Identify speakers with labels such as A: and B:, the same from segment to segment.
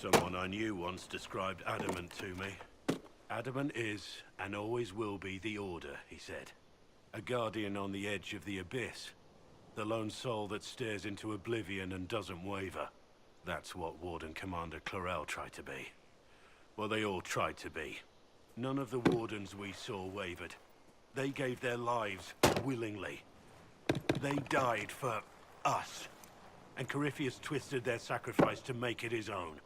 A: Someone I knew once described adamant to me. Adamant is, and always will be, the Order, he said. A guardian on the edge of the abyss. The lone soul that stares into oblivion and doesn't waver. That's what Warden Commander Clarel tried to be. Well, they all tried to be. None of the Wardens we saw wavered. They gave their lives willingly. They died for us. And Corypheus twisted their sacrifice to make it his own.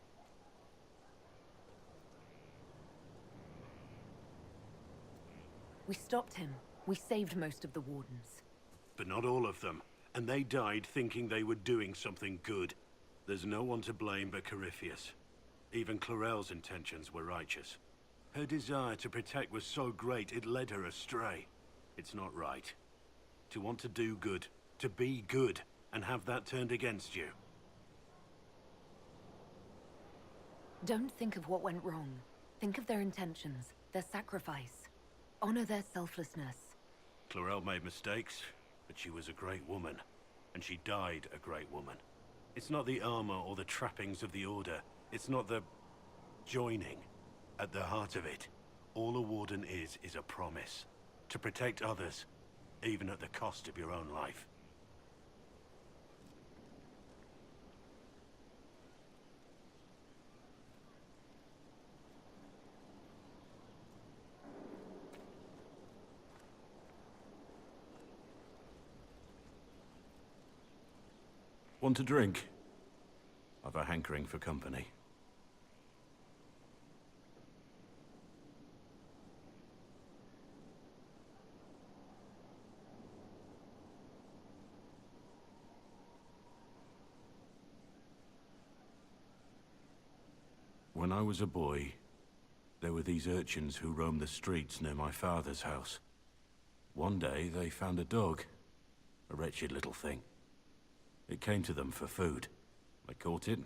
B: We stopped him. We saved most of the Wardens.
A: But not all of them. And they died thinking they were doing something good. There's no one to blame but Corypheus. Even Clarel's intentions were righteous. Her desire to protect was so great it led her astray. It's not right. To want to do good, to be good, and have that turned against you.
B: Don't think of what went wrong. Think of their intentions, their sacrifice. Honor their selflessness.
A: Clarel made mistakes, but she was a great woman. And she died a great woman. It's not the armor or the trappings of the Order. It's not the joining. At the heart of it, all a Warden is a promise. To protect others, even at the cost of your own life. Want a drink? I've a hankering for company. When I was a boy, there were these urchins who roamed the streets near my father's house. One day, they found a dog. A wretched little thing. It came to them for food. They caught it,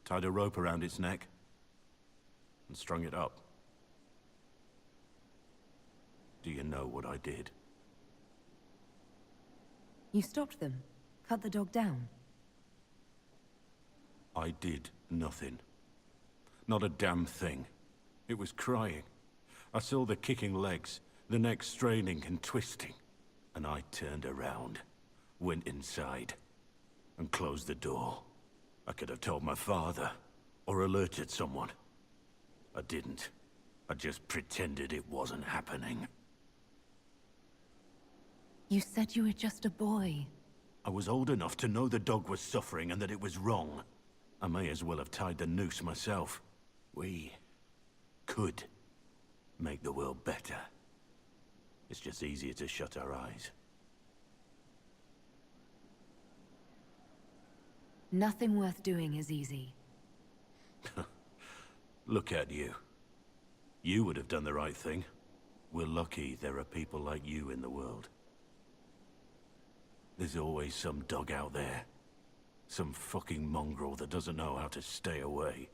A: tied a rope around its neck, and strung it up. Do you know what I did?
B: You stopped them? Cut the dog down?
A: I did nothing. Not a damn thing. It was crying. I saw the kicking legs, the neck straining and twisting. And I turned around, went inside, and closed the door. I could have told my father, or alerted someone. I didn't. I just pretended it wasn't happening.
B: You said you were just a boy.
A: I was old enough to know the dog was suffering and that it was wrong. I may as well have tied the noose myself. We could make the world better. It's just easier to shut our eyes.
B: Nothing worth doing is easy.
A: Look at you. You would have done the right thing. We're lucky there are people like you in the world. There's always some dog out there. Some fucking mongrel that doesn't know how to stay away.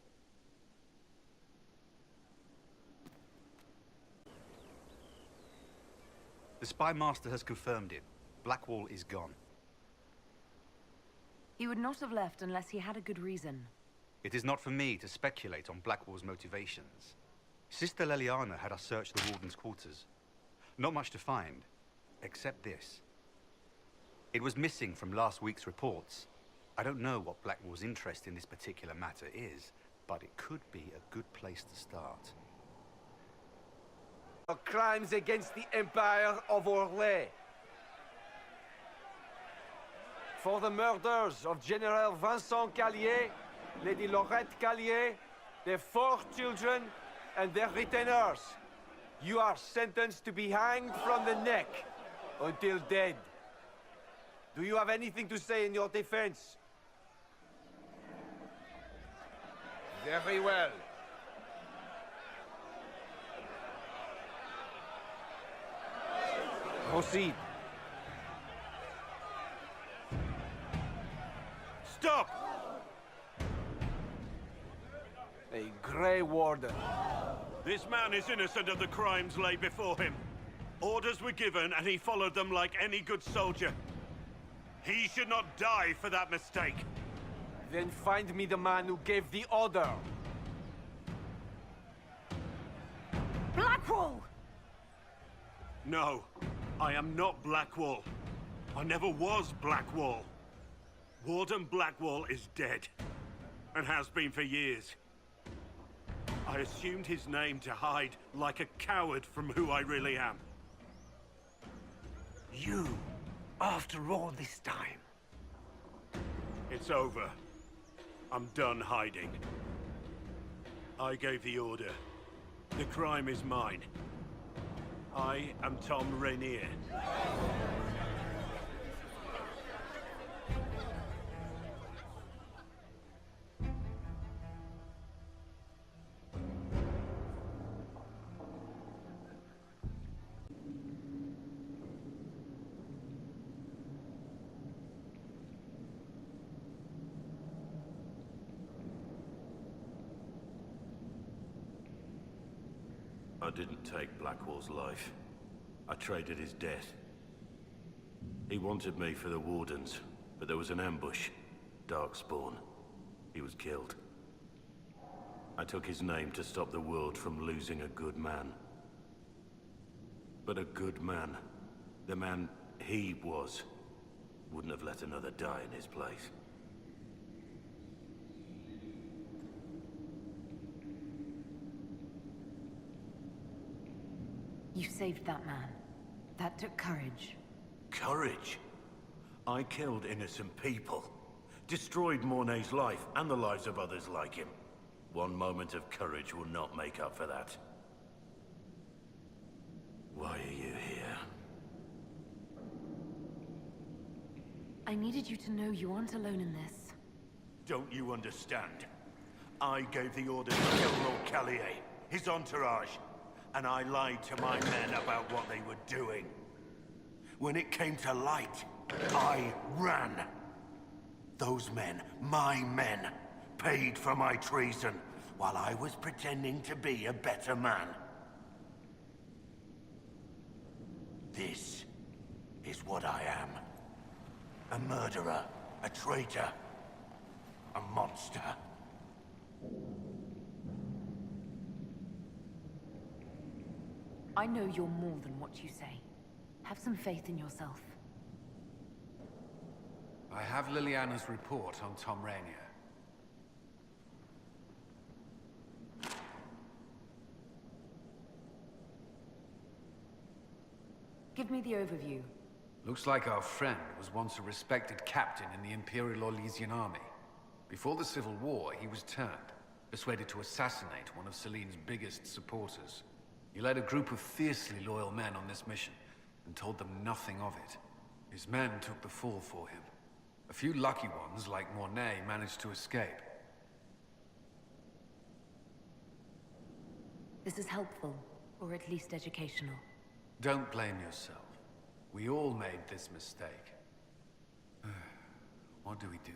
C: The Spy Master has confirmed it. Blackwall is gone.
B: He would not have left unless he had a good reason.
C: It is not for me to speculate on Blackwall's motivations. Sister Leliana had us search the Warden's quarters. Not much to find, except this. It was missing from last week's reports. I don't know what Blackwall's interest in this particular matter is, but it could be a good place to start.
D: Crimes against the Empire of Orlais. For the murders of General Vincent Callier, Lady Laurette Callier, their 4 children, and their retainers. You are sentenced to be hanged from the neck until dead. Do you have anything to say in your defense? Very well. Proceed.
A: Stop!
D: A Grey Warden.
A: This man is innocent of the crimes laid before him. Orders were given and he followed them like any good soldier. He should not die for that mistake.
D: Then find me the man who gave the order.
B: Blackwall!
A: No, I am not Blackwall. I never was Blackwall. Warden Blackwall is dead, and has been for years. I assumed his name to hide like a coward from who I really am.
E: You, after all this time.
A: It's over. I'm done hiding. I gave the order. The crime is mine. I am Tom Rainier. I didn't take Blackwall's life. I traded his death. He wanted me for the Wardens, but there was an ambush. Darkspawn. He was killed. I took his name to stop the world from losing a good man. But a good man, the man he was, wouldn't have let another die in his place.
B: You saved that man. That took courage.
A: Courage? I killed innocent people. Destroyed Mornay's life and the lives of others like him. One moment of courage will not make up for that. Why are you here?
B: I needed you to know you aren't alone in this.
A: Don't you understand? I gave the order to kill Lord Callier, his entourage, and I lied to my men about what they were doing. When it came to light, I ran. Those men, my men, paid for my treason, while I was pretending to be a better man. This is what I am. A murderer, a traitor, a monster.
B: I know you're more than what you say. Have some faith in yourself.
E: I have Liliana's report on Tom Rainier.
B: Give me the overview.
E: Looks like our friend was once a respected captain in the Imperial Orlesian army. Before the Civil War, he was turned, persuaded to assassinate one of Celine's biggest supporters. He led a group of fiercely loyal men on this mission, and told them nothing of it. His men took the fall for him. A few lucky ones, like Mornay, managed to escape.
B: This is helpful, or at least educational.
E: Don't blame yourself. We all made this mistake. What do we do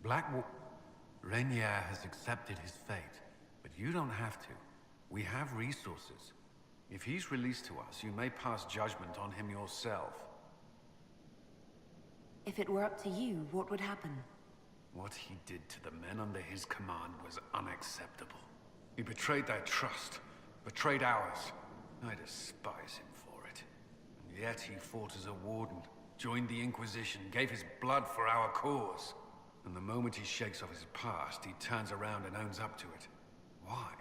E: now? Rainier has accepted his fate, but you don't have to. We have resources. If he's released to us, you may pass judgment on him yourself.
B: If it were up to you, what would happen?
E: What he did to the men under his command was unacceptable. He betrayed their trust, betrayed ours. I despise him for it. And yet he fought as a warden, joined the Inquisition, gave his blood for our cause. And the moment he shakes off his past, he turns around and owns up to it. Why?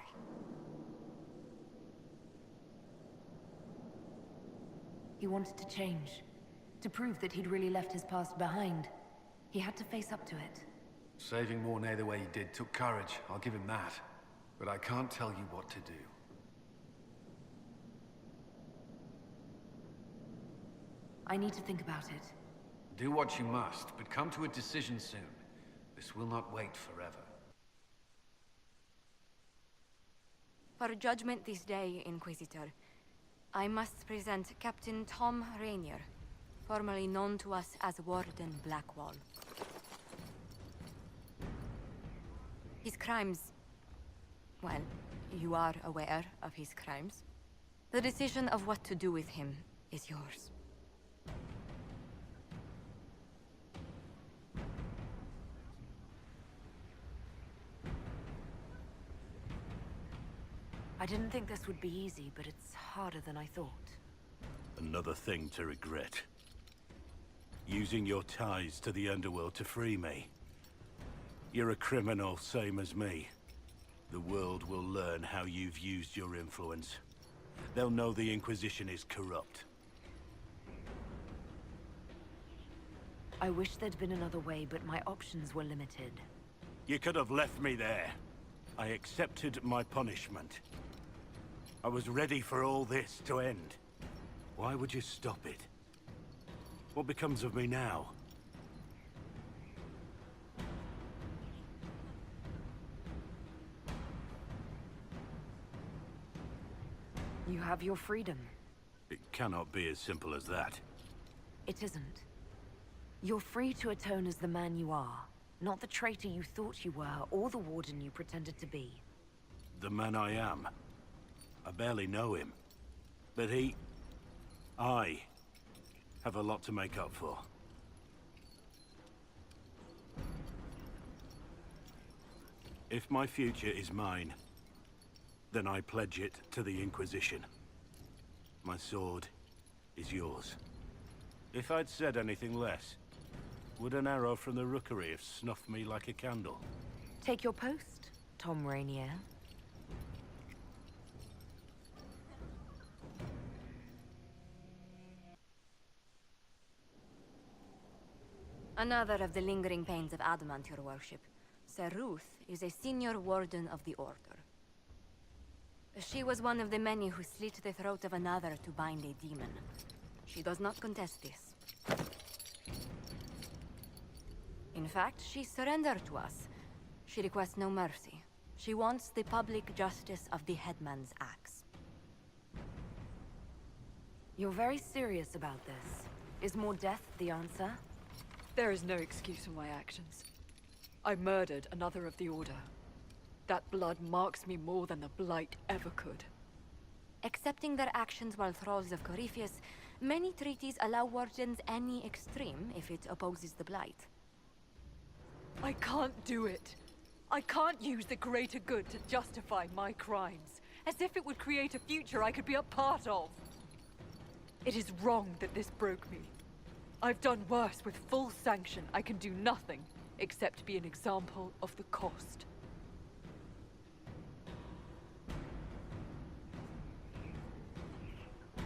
B: He wanted to change. To prove that he'd really left his past behind. He had to face up to it.
E: Saving Mornay the way he did took courage, I'll give him that. But I can't tell you what to do.
B: I need to think about it.
E: Do what you must, but come to a decision soon. This will not wait forever.
F: For judgment this day, Inquisitor, I must present Captain Tom Rainier, formerly known to us as Warden Blackwall. His crimes... well, you are aware of his crimes. The decision of what to do with him is yours.
B: I didn't think this would be easy, but it's harder than I thought.
A: Another thing to regret. Using your ties to the underworld to free me. You're a criminal, same as me. The world will learn how you've used your influence. They'll know the Inquisition is corrupt.
B: I wish there'd been another way, but my options were limited.
A: You could have left me there. I accepted my punishment. I was ready for all this to end. Why would you stop it? What becomes of me now?
B: You have your freedom.
A: It cannot be as simple as that.
B: It isn't. You're free to atone as the man you are, not the traitor you thought you were, or the warden you pretended to be.
A: The man I am. I barely know him. But I have a lot to make up for. If my future is mine, then I pledge it to the Inquisition. My sword is yours. If I'd said anything less, would an arrow from the rookery have snuffed me like a candle?
B: Take your post, Tom Rainier.
F: Another of the lingering pains of adamant, your worship. Sir Ruth is a senior warden of the Order. She was one of the many who slit the throat of another to bind a demon. She does not contest this. In fact, she surrendered to us. She requests no mercy. She wants the public justice of the headman's axe.
B: You're very serious about this. Is more death the answer?
G: There is no excuse for my actions. I murdered another of the Order. That blood marks me more than the Blight ever could.
F: Accepting their actions while thralls of Corypheus, many treaties allow wardens any extreme if it opposes the Blight.
G: I can't do it. I can't use the greater good to justify my crimes, as if it would create a future I could be a part of. It is wrong that this broke me. I've done worse with full sanction. I can do nothing except be an example of the cost.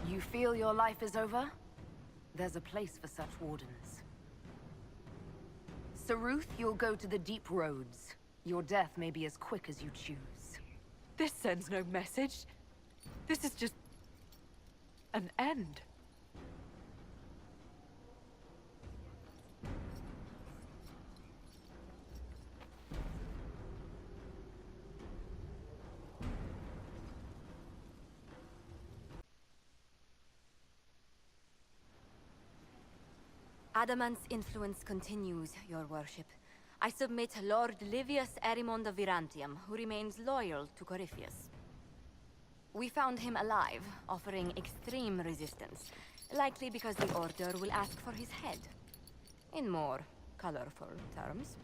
B: You feel your life is over? There's a place for such wardens. Sir Ruth, you'll go to the deep roads. Your death may be as quick as you choose.
G: This sends no message. This is just an end.
F: Adamant's influence continues, your worship. I submit Lord Livius Erimond of Virantium, who remains loyal to Corypheus. We found him alive, offering extreme resistance, likely because the Order will ask for his head. In more colorful terms.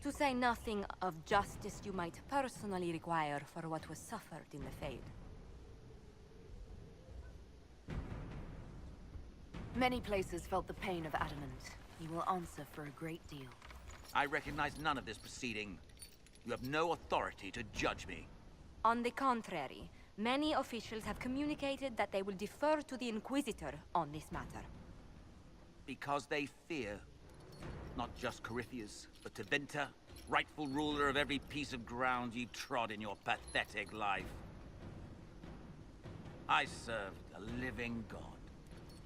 F: To say nothing of justice you might personally require for what was suffered in the Fade.
B: Many places felt the pain of Adamant. He will answer for a great deal.
H: I recognize none of this proceeding. You have no authority to judge me.
F: On the contrary, many officials have communicated that they will defer to the Inquisitor on this matter.
H: Because they fear not just Corypheus, but Tevinter, rightful ruler of every piece of ground you trod in your pathetic life. I served a living god.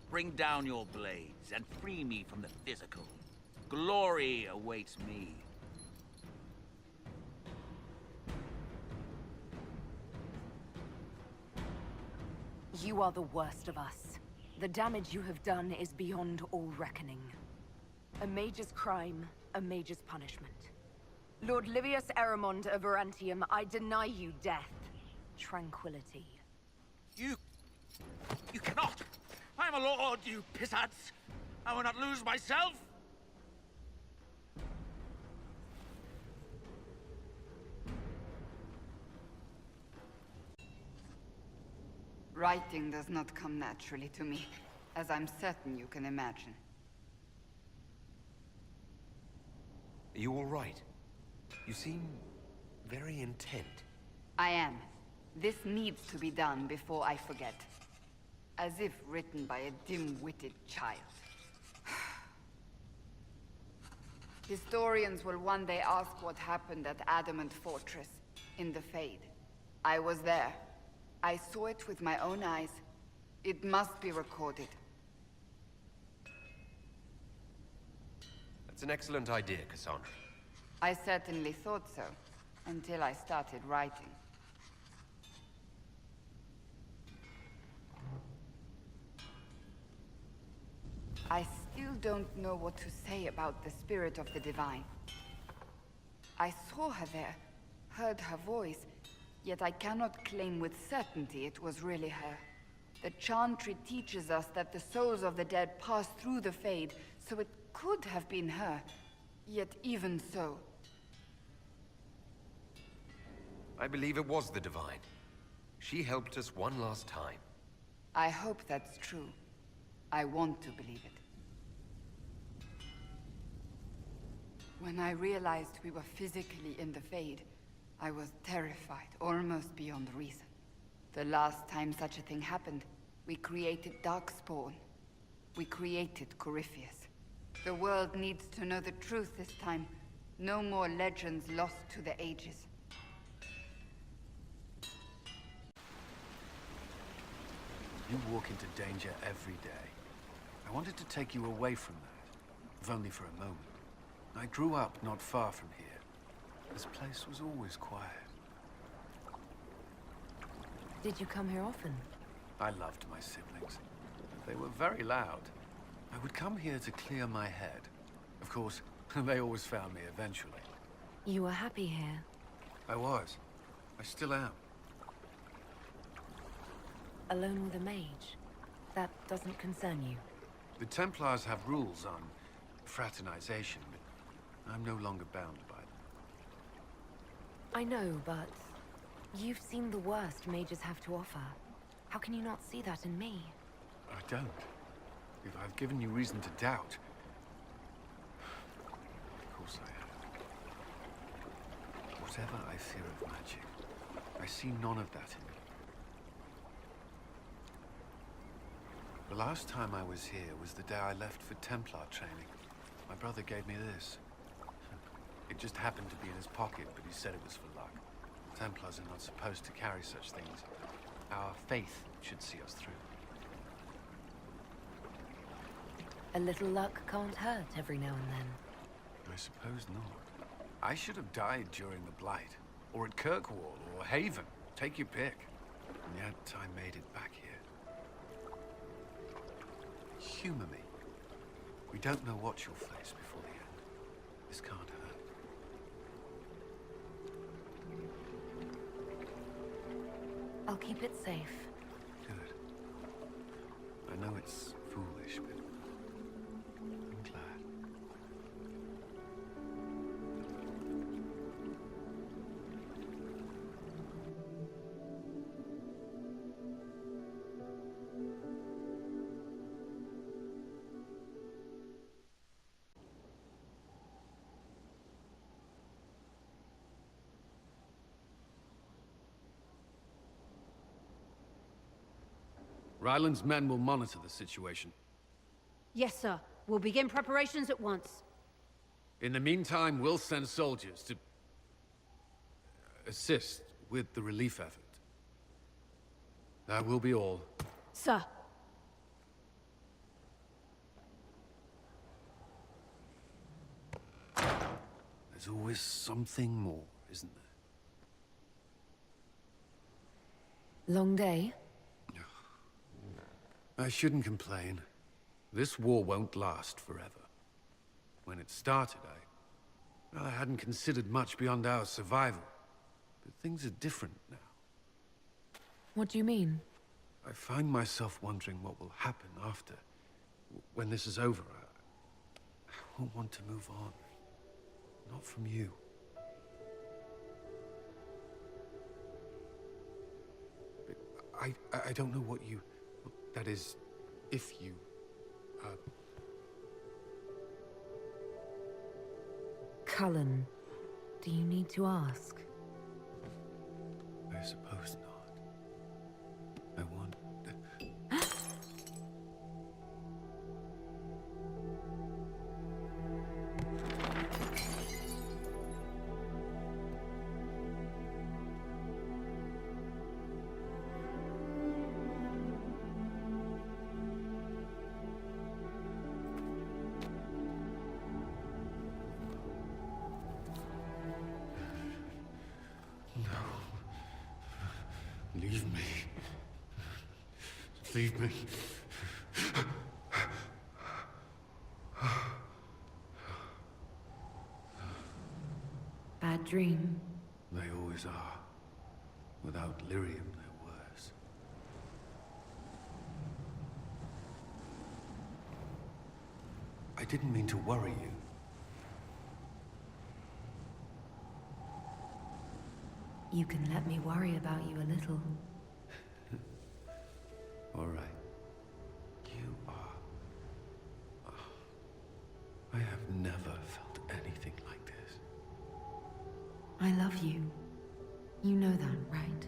H: Bring down your blades and free me from the physical. Glory awaits me.
B: You are the worst of us. The damage you have done is beyond all reckoning. A mage's crime, a mage's punishment. Lord Livius Erimond of Virantium, I deny you death. Tranquility.
H: You cannot! I'm a lord, you pissants! I will not lose myself!
I: Writing does not come naturally to me, as I'm certain you can imagine.
J: Are you all right? You seem very intent.
I: I am. This needs to be done before I forget. As if written by a dim-witted child. Historians will one day ask what happened at Adamant Fortress, in the Fade. I was there. I saw it with my own eyes. It must be recorded.
J: That's an excellent idea, Cassandra.
I: I certainly thought so, until I started writing. I still don't know what to say about the spirit of the Divine. I saw her there, heard her voice, yet I cannot claim with certainty it was really her. The Chantry teaches us that the souls of the dead pass through the Fade, so it could have been her. Yet even so...
J: I believe it was the Divine. She helped us one last time.
I: I hope that's true. I want to believe it. When I realized we were physically in the Fade, I was terrified, almost beyond reason. The last time such a thing happened, we created Darkspawn. We created Corypheus. The world needs to know the truth this time. No more legends lost to the ages.
E: You walk into danger every day. I wanted to take you away from that, if only for a moment. I grew up not far from here. This place was always quiet.
B: Did you come here often?
E: I loved my siblings. They were very loud. I would come here to clear my head. Of course, they always found me eventually.
B: You were happy here.
E: I was. I still am.
B: Alone with a mage. That doesn't concern you.
E: The Templars have rules on fraternization, but I'm no longer bound by them.
B: I know, but you've seen the worst mages have to offer. How can you not see that in me?
E: I don't. If I've given you reason to doubt... Of course I have. Whatever I fear of magic, I see none of that in you. The last time I was here was the day I left for Templar training. My brother gave me this. It just happened to be in his pocket, but he said it was for luck. Templars are not supposed to carry such things. Our faith should see us through.
B: A little luck can't hurt every now and then.
E: I suppose not. I should have died during the Blight, or at Kirkwall, or Haven. Take your pick. And yet I made it back here. Humor me. We don't know what you'll face before the end. This can't hurt.
B: I'll keep it safe.
E: Good. I know it's foolish, but I'm glad. Ryland's men will monitor the situation.
K: Yes, sir. We'll begin preparations at once.
E: In the meantime, we'll send soldiers to... assist with the relief effort. That will be all.
K: Sir.
E: There's always something more, isn't there?
B: Long day?
E: I shouldn't complain. This war won't last forever. When it started, I hadn't considered much beyond our survival. But things are different now.
B: What do you mean?
E: I find myself wondering what will happen after. When this is over, I won't want to move on. Not from you. But I don't know what you... That is, if you...
B: Cullen, do you need to ask?
E: I suppose not. I want... Leave me. Leave me.
B: Bad dream?
E: They always are. Without lyrium, they're worse. I didn't mean to worry you.
B: You can let me worry about you a little.
E: All right. You are... I have never felt anything like this.
B: I love you. You know that, right?